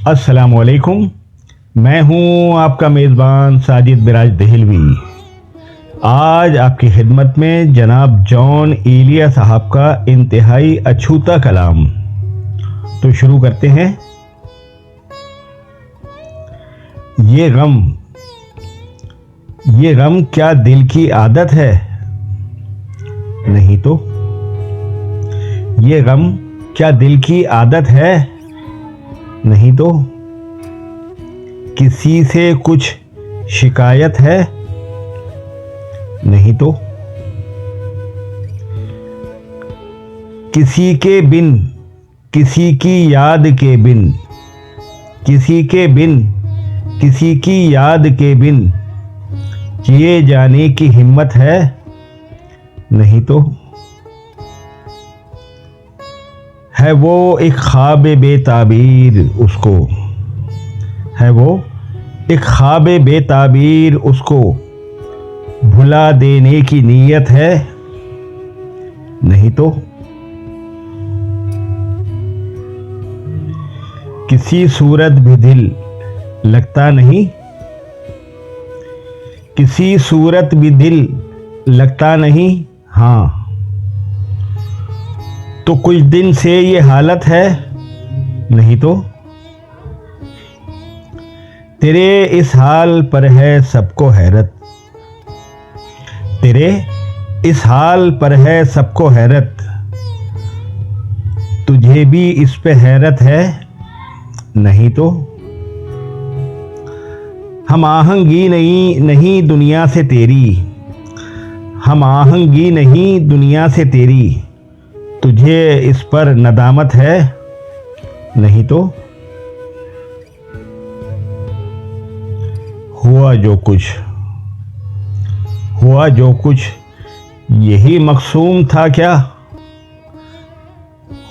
अस्सलामुअलैकुम। मैं हूं आपका मेज़बान साजिद मिराज दहलवी। आज आपकी खिदमत में जनाब जॉन एलिया साहब का इंतहाई अछूता कलाम। तो शुरू करते हैं। ये गम क्या दिल की आदत है? नहीं तो। ये गम क्या दिल की आदत है? नहीं तो। किसी से कुछ शिकायत है? नहीं तो। किसी के बिन, किसी की याद के बिन, किसी के बिन, किसी की याद के बिन जिए जाने की हिम्मत है? नहीं तो। है वो एक ख्वाब बेताबीर उसको, है वो एक ख्वाब बेताबीर उसको भुला देने की नीयत है? नहीं तो। किसी सूरत भी दिल लगता नहीं, किसी सूरत भी दिल लगता नहीं। हाँ, तो कुछ दिन से ये हालत है? नहीं तो। तेरे इस हाल पर है सबको हैरत, तेरे इस हाल पर है सबको हैरत, तुझे भी इस पे हैरत है? नहीं तो। हम आहंगी नहीं दुनिया से तेरी, हम आहंगी नहीं दुनिया से तेरी, तुझे इस पर नदामत है? नहीं तो। हुआ जो कुछ यही मकसूम था क्या?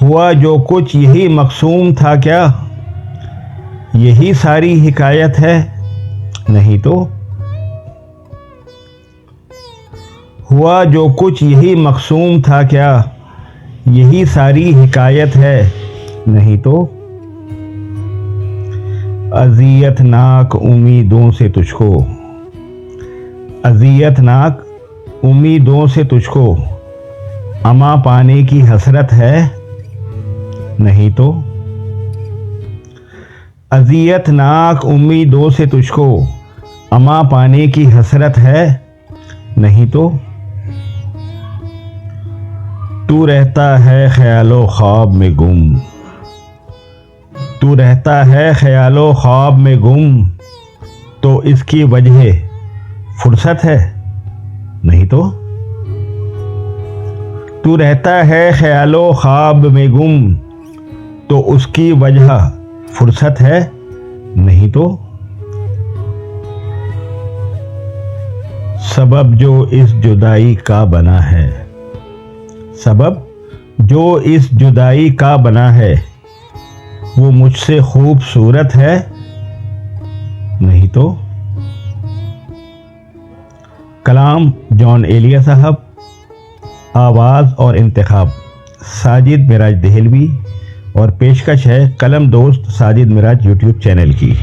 हुआ जो कुछ यही मकसूम था क्या? यही सारी हिकायत है? नहीं तो। हुआ जो कुछ यही मकसूम था क्या? यही सारी हिकायत है? नहीं तो। अज़ियतनाक उम्मीदों से तुझको, अज़ियतनाक उम्मीदों से तुझको अमा पाने की हसरत है? नहीं तो। अज़ियतनाक उम्मीदों से तुझको अमा पाने की हसरत है? नहीं तो। तू रहता है ख्यालो ख्वाब में गुम, तू रहता है ख्यालो ख्वाब में गुम, तो इसकी वजह फुर्सत है? नहीं तो। तू रहता है ख्यालो ख्वाब में गुम, तो उसकी वजह फुर्सत है? नहीं तो। सबब जो इस जुदाई का बना है, सबब जो इस जुदाई का बना है, वो मुझसे खूबसूरत है? नहीं तो। कलाम जॉन एलिया साहब। आवाज़ और इंतखाब साजिद मिराज दहलवी, और पेशकश है कलम दोस्त साजिद मिराज यूट्यूब चैनल की।